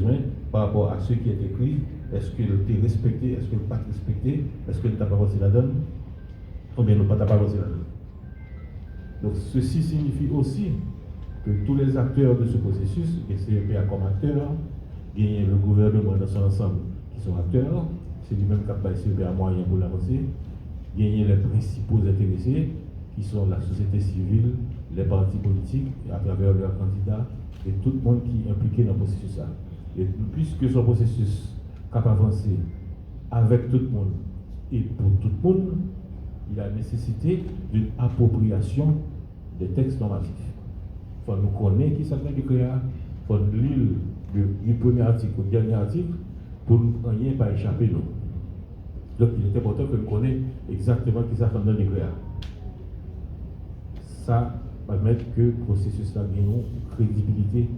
besoin par rapport à ce qui est écrit. Est-ce qu'il est respecté, est-ce qu'il n'est pas respecté, est-ce qu'il n'a pas avancé la donne, ou bien nous pas avancé la donne. Donc ceci signifie aussi que tous les acteurs de ce processus, et CEPA comme acteur, gagnent le gouvernement dans son ensemble qui sont acteurs, c'est lui-même qui a pas CEPA moyen pour l'avancer, gagner les principaux intéressés, qui sont la société civile, les partis politiques, à travers leurs candidats, et tout le monde qui est impliqué dans le processus. Et puisque ce processus cap avancer avec tout le monde et pour tout le monde, il y a nécessité d'une appropriation des textes normatifs. Il faut nous connaître qui s'appelle du créa, il faut nous lire du premier article au dernier article pour ne rien pas échapper nous. Donc il est important que nous connaissions exactement qui s'appelle dans le créa. Ça va permettre que le processus a une crédibilité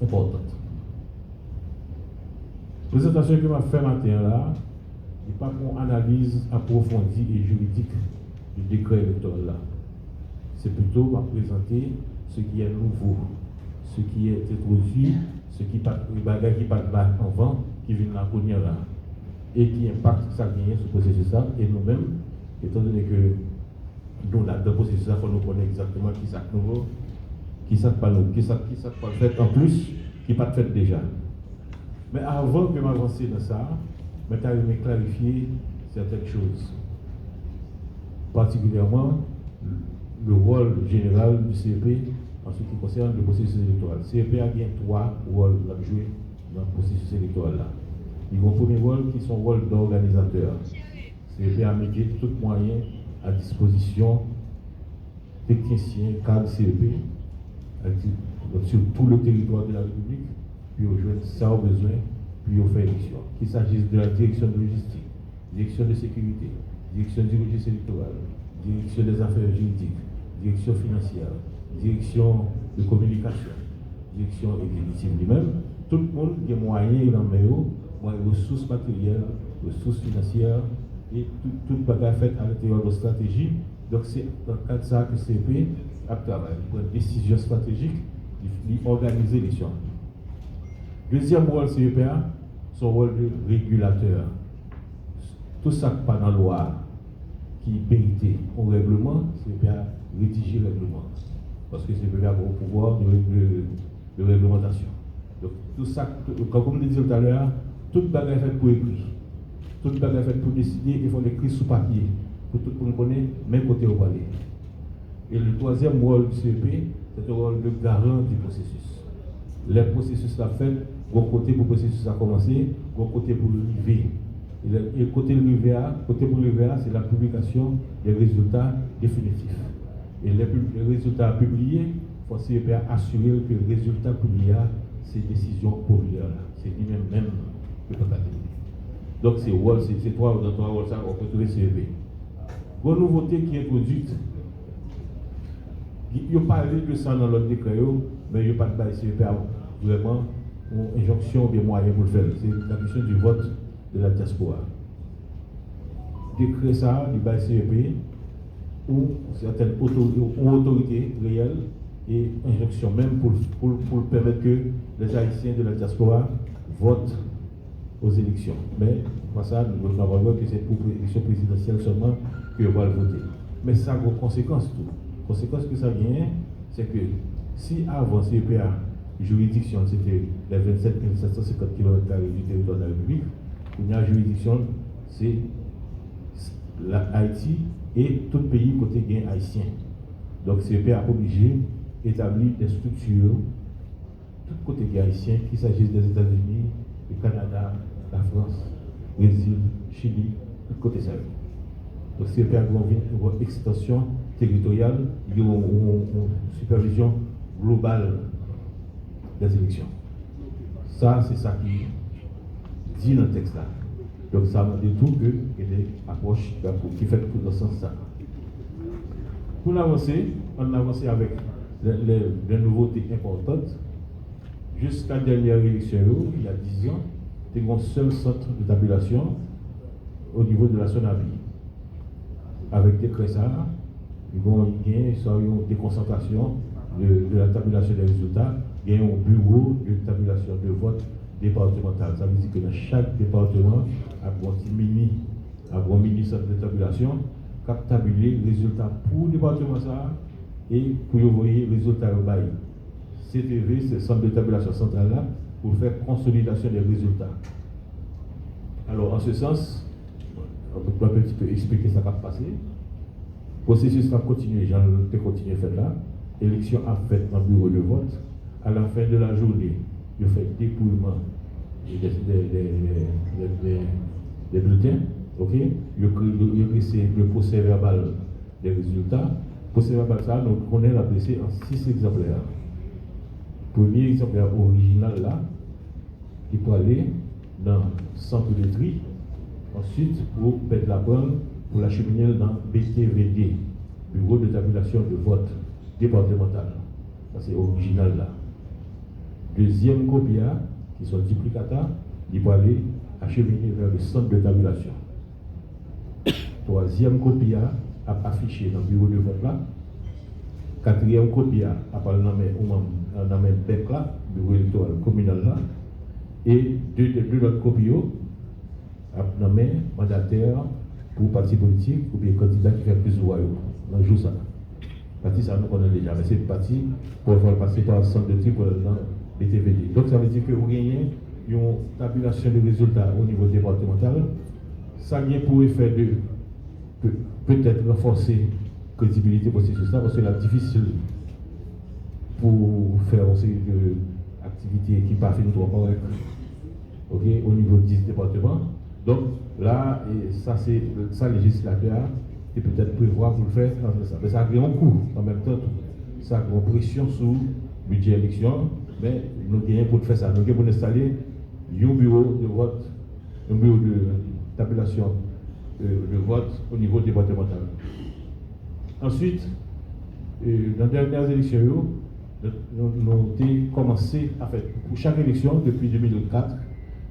importante. La présentation que je fait matin là, n'est pas pour une analyse approfondie et juridique du décret électoral là. C'est plutôt pour présenter ce qui est nouveau, ce qui est introduit, ce qui bagaille qui pas là avant, qui vient la première là, et qui impacte ça bien ce processus là. Et nous-mêmes, étant donné que nous là dans le processus là, il faut nous connaître exactement qui ça nouveau, qui ça pas nouveau, qui ça pas fait en plus, qui pas fait déjà. Mais avant que m'avancer dans ça, je vais clarifier certaines choses. Particulièrement le rôle général du CEP en ce qui concerne le processus électoral. Le CEP a bien 3 rôles à jouer dans le processus électoral là. Ils ont un premier rôle qui est son rôle d'organisateur. Le CEP a mis tout moyen à disposition techniciens, cadres CEP, sur tout le territoire de la République, puis au joindre ça au besoin, puis au fait élection. Qu'il s'agisse de la direction de logistique, direction de sécurité, direction du registre électoral, direction des affaires juridiques, direction financière, direction de communication, direction exécutive lui-même, tout le monde qui a moyen dans les ressources matérielles, ressources financières et tout le bagage fait à l'intérieur de la stratégie. Donc c'est dans le cadre de ça que CEP a travaillé pour une décision stratégique, d'organiser l'élection. Deuxième rôle CEPA, son rôle de régulateur. Tout ça qui pas dans la loi, qui est périté au règlement, CEPA rédiger le règlement. Parce que CEPA a un pouvoir de réglementation. Donc tout ça, comme je l'ai dit tout à l'heure, tout bagage est fait pour écrire. Tout bagage est fait pour décider, il faut l'écrire sur papier. Pour tout le monde connaître, même côté au palais. Et le troisième rôle du CEP, c'est un rôle de garant du processus. Le processus l'a fait, bon côté pour le processus a commencé, bon côté pour le lever. Et le côté pour le lever, c'est la publication des résultats définitifs. Et les résultats publiés, il faut CEP assurer que les résultats publiés, c'est décision populaire. C'est lui-même que peut pas. Donc c'est trois rôles, ça, on peut trouver CEP. Une nouveauté qui est introduite, il n'y a pas de ça dans l'autre décret, mais il n'y a pas de CEP vraiment une injonction des moyens pour le faire. C'est la question du vote de la diaspora. Décret ça, du bail CEP, ou certaines autorités réelles et injonction même pour permettre que les Haïtiens de la diaspora votent aux élections. Mais pour ça, nous devons avoir que c'est pour l'élection présidentielle seulement que va le voter. Mais ça a une conséquence tout. La conséquence que ça vient, c'est que si avant CEPA, juridiction, c'était les 27 750 km du territoire de la République, il y a juridiction, c'est Haïti et tout pays côté gain haïtien. Donc CEPA a obligé d'établir des structures, tout côté gain haïtien, qu'il s'agisse des États-Unis, du Canada, la France, Brésil, Chili, tout côté ça. Donc CEPA a une extension territoriale, il y a une supervision globale des élections. Ça, c'est ça qui dit dans le texte là. Donc ça veut dire tout qu'il y a des approches qui fait tout dans ce sens-là. Pour avancer, on a avancé avec les nouveautés importantes. Jusqu'à la dernière élection, il y a 10 ans, il y a un seul centre de tabulation au niveau de la Sonavi. Avec des cressards, il y a une déconcentration de la tabulation des résultats il y a un bureau de tabulation de vote départemental. Ça veut dire que dans chaque département, il y a un mini centre de tabulation qui a tabulé les résultats pour le département ça et pour envoyer les résultats au bail. CTV, c'est le centre de tabulation central là, pour faire consolidation des résultats. Alors, en ce sens, on peut un petit peu expliquer ce qui a passé. Le processus a continué, j'en ai continué à faire là. L'élection a fait dans le bureau de vote. À la fin de la journée, il fait dépouillement des bulletins. Ok? Il a laissé le procès verbal des résultats. Le procès verbal, ça, nous connaissons la blessé en 6 exemplaires. Premier exemplaire original là, qui peut aller dans le centre de tri. Ensuite, pour mettre la bonne, pour l'acheminer dans BTVD, Bureau de tabulation de vote départemental. Ça, c'est original là. Deuxième copie, qui sont duplicata, il peut aller acheminer vers le centre de tabulation. Troisième copie à afficher dans le bureau de vote là. Quatrième copie à parler dans le BEC là, bureau électoral communal là. Et deux autres copies à nommer mandataire pour parti politique ou bien candidat qui fait plus de voix dans le jour ça. Parti ça nous connaît déjà, mais c'est parti pour faire passer par le centre de tri pour dans les TVD. Donc ça veut dire que vous gagnez une tabulation de résultats au niveau départemental. Ça vient pour effet de peut-être renforcer la crédibilité processus là parce que c'est difficile pour faire aussi de activités qui ne pas trop correctes, ok, au niveau 10 départements. Donc là, ça c'est ça le législateur qui peut-être prévoir pour le faire dans ça. Mais ça a un coût en même temps. Ça a une pression sur le budget élection, mais nous gagnons pour faire ça. Nous gagnons pour installer un bureau de vote, un bureau de tabulation de vote au niveau départemental. Ensuite, dans les dernières élections, nous avons commencé à faire, pour chaque élection, depuis 2004,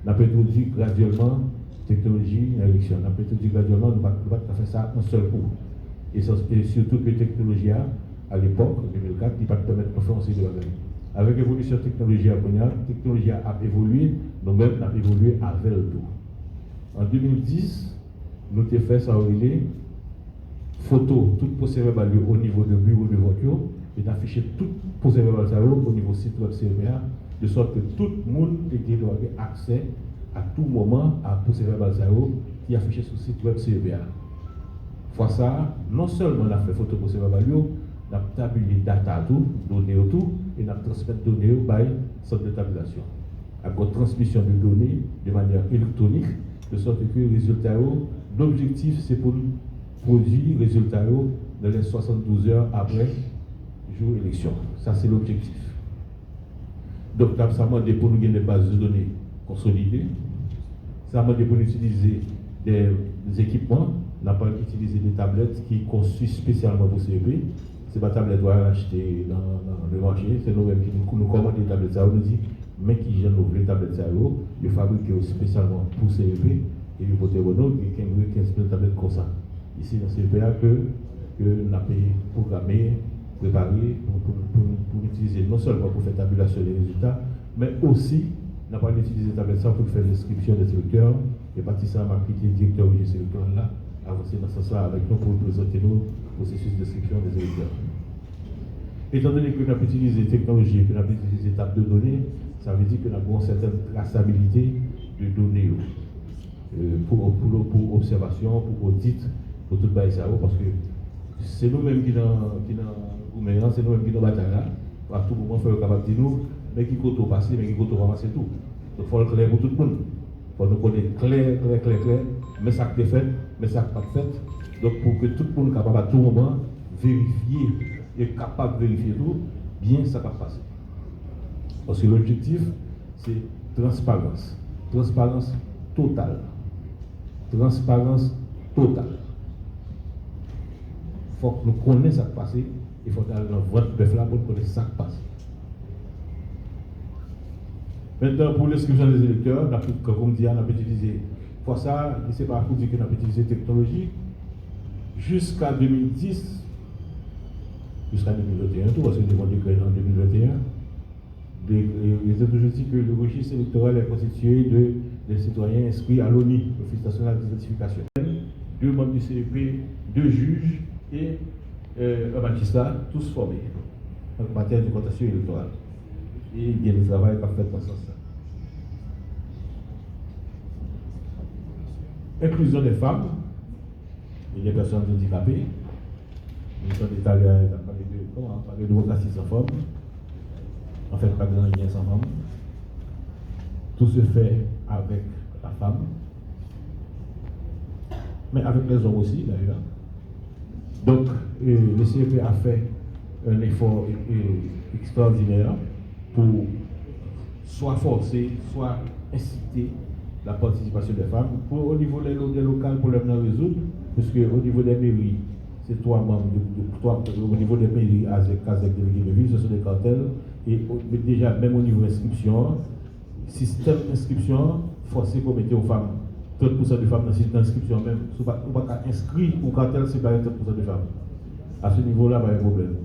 nous avons introduit graduellement technologie dans l'élection. Nous avons introduit graduellement, nous avons fait ça un seul coup. Et surtout que la technologie, à l'époque, en 2004, il ne pas permettre de faire un de la avec l'évolution de la technologie a évolué, nous-mêmes nous avons évolué avec le tout. En 2010, nous avons fait ça photo, tout procès verbal au niveau du bureau de vote et d'afficher tout procès verbal au niveau site web CVA, de sorte que tout le monde ait accès à tout moment à procès verbal qui est affiché sur le site web CVA. Fois ça, non seulement on a fait photo procès verbal, on a tabulé data tout, données tout, et on a transmis données par centre de tabulation. Avec une transmission de données de manière électronique, de sorte que le résultat, l'objectif c'est pour produire le résultat dans les 72 heures après jour élection. Ça c'est l'objectif. Donc ça m'a demandé pour nous gagner des bases de données consolidées. Ça m'a demandé pour nous utiliser des équipements. On n'a pas utilisé des tablettes qui sont conçues spécialement pour CEP. C'est pas tablette qu'on a acheté dans le marché, c'est nous-mêmes qui nous commandons des tablettes. Ça nous dit, mais qui gênent nos vraies tablettes, ils fabriquent spécialement pour CEP et ils vont et 15 000 tablettes comme ça. Ici dans CEPA que nous avons programmé, préparé pour utiliser non seulement pour faire tabulation des résultats, mais aussi nous avons utilisé tablettes pour faire l'inscription des électeurs et parti ça m'a quitté le directeur du sélecteur là, avancer dans ce sens avec nous pour présenter nos processus d'inscription des électeurs. Étant donné que nous avons utilisé la technologie et que nous avons utilisé les tables de données, ça veut dire que nous avons une certaine traçabilité de données pour observation, pour audit, pour tout le ça, parce que c'est nous-mêmes qui dans c'est nous-mêmes qui dans la bataille là. À tout moment, il faut être capable de dire nous, mais qui compte passer, mais qui compte ramasser tout. Donc il faut le clair pour tout le monde. Il faut nous connaître clair, mais ça qui est fait, mais ça qui n'est pas fait. Donc pour que tout le monde soit capable à tout moment vérifier et capable de vérifier tout, bien ça va passer. Parce que l'objectif, c'est transparence. Transparence totale. Transparence totale. Il faut que nous connaissions ce qui passe. Il faut aller dans votre bœuf là pour connaître ce qui passe. Maintenant, pour l'inscription des électeurs, comme on dit, on a utilisé, pour ça, ce n'est pas pour dire qu'on a utilisé la technologie, jusqu'à 2010, jusqu'à 2021, tout, parce que nous avons déclaré en 2021, les autres dit que le registre électoral est constitué des citoyens inscrits à l'ONU, l'Office national d'identification. 2 membres du CEP, 2 juges et un magistrat, tous formés en matière de contestation électorale. Et il y a le travail qu'a fait dans ce sens. Inclusion des femmes et des personnes handicapées. Nous sommes italiens, on parle de démocratie sans femmes. En fait, pas grand lien sans femme. Tout se fait avec la femme, mais avec les hommes aussi d'ailleurs. Donc, le CEP a fait un effort extraordinaire pour soit forcer, soit inciter la participation des femmes. Au niveau des locales, pour les résoudre, parce qu'au niveau des mairies, c'est 3 membres, au niveau des mairies, AZEC, délégués de ville, ce sont des cartels. Et déjà, même au niveau inscription, système d'inscription, forcé pour mettre aux femmes. 30% de femmes dans le système d'inscription, même. Si on ne peut pas inscrire au cartel, c'est pas 30% de femmes. À ce niveau-là, il y a un problème.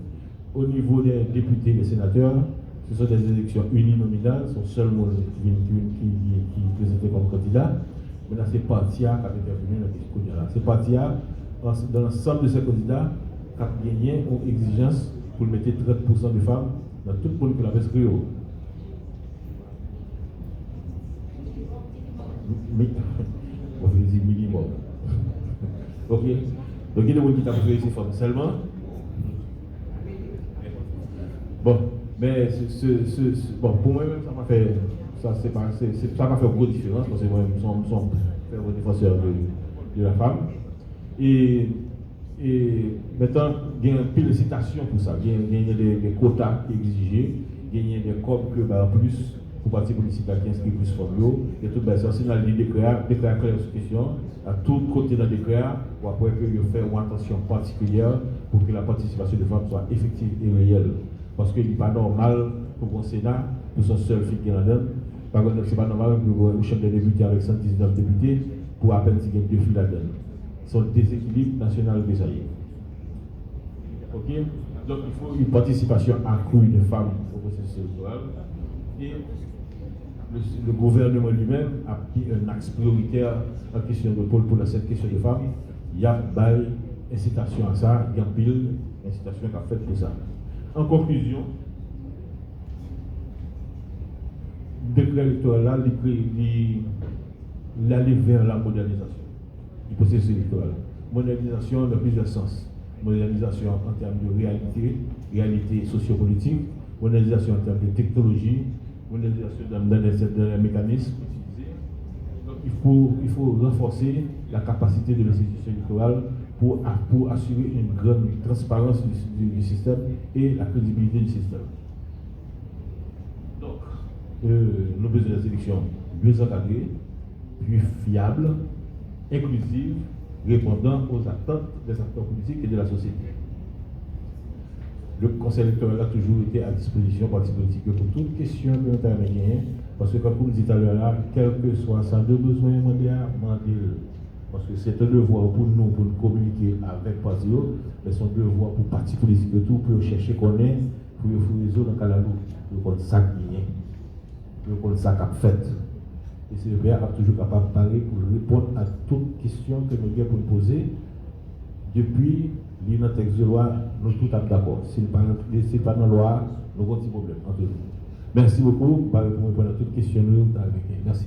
Au niveau des députés, des sénateurs, ce sont des élections uninominales, ce sont seulement qui présentent comme candidat. Maintenant, c'est Partia qui a intervenu dans ce question-là. C'est Partia, dans l'ensemble de ces candidats, qui a gagné une exigence pour mettre 30% de femmes dans tout le monde qui l'avait inscrit. On va dire minimum. Ok? Donc il y a des gens qui ont fait ces femmes seulement. Bon, mais bon, pour moi-même, ça m'a fait. Ça m'a fait une grosse différence parce que moi-même, je suis un défenseur de la femme. Et maintenant, il y a une pile de citations pour ça. Il y a des quotas exigés, il y a des codes que, en plus, pour le parti politique qui inscrit plus formaux, et tout ça, c'est dans le décret clair sur question, à tout côté dans le décret, pour après que vous fassiez une attention particulière pour que la participation des femmes soit effective et réelle. Parce qu'il n'est pas normal pour le Sénat, pour son seul fille qui est là-dedans. Par exemple, ce n'est pas normal pour le chef des députés avec 119 députés, pour à peine s'il y a 2 filles là-dedans. C'est un déséquilibre national désaillé. Ok? Donc il faut une participation accrue des femmes au processus électoral. Et le gouvernement lui-même a pris un axe prioritaire en question de pour cette question de femmes. Il y a une incitation à ça, il y a pile incitation qui a fait pour ça. En conclusion, le décret électoral là, il allait vers la modernisation du processus électoral. Modernisation dans plusieurs sens. Modernisation en termes de réalité sociopolitique, modernisation en termes de technologie, modernisation dans les mécanismes utilisés. Donc il faut renforcer la capacité de l'institution électorale pour assurer une grande transparence du système et la crédibilité du système. Donc, nous avons besoin des élections mieux encadrées, plus fiables, inclusives, répondant aux attentes des acteurs politiques et de la société. Le Conseil électoral a toujours été à disposition parti politique pour toute question que nous avons gagnée, parce que comme vous le dites tout à l'heure, quel que soit ça de besoin, parce que c'est un devoir pour nous communiquer avec parti, mais c'est un devoir pour parti politique tout, pour chercher qu'on est, pour résoudre dans le cas pour ça gagner, pour ça qu'a fait. Et c'est le CEP a toujours capable de parler pour répondre à toute question que nous avons poser. Depuis le texte de loi, nous tous sommes d'accord. Si ce n'est pas dans la loi, nous avons un petit problème entre nous. Merci beaucoup pour répondre à toutes les questions. Merci.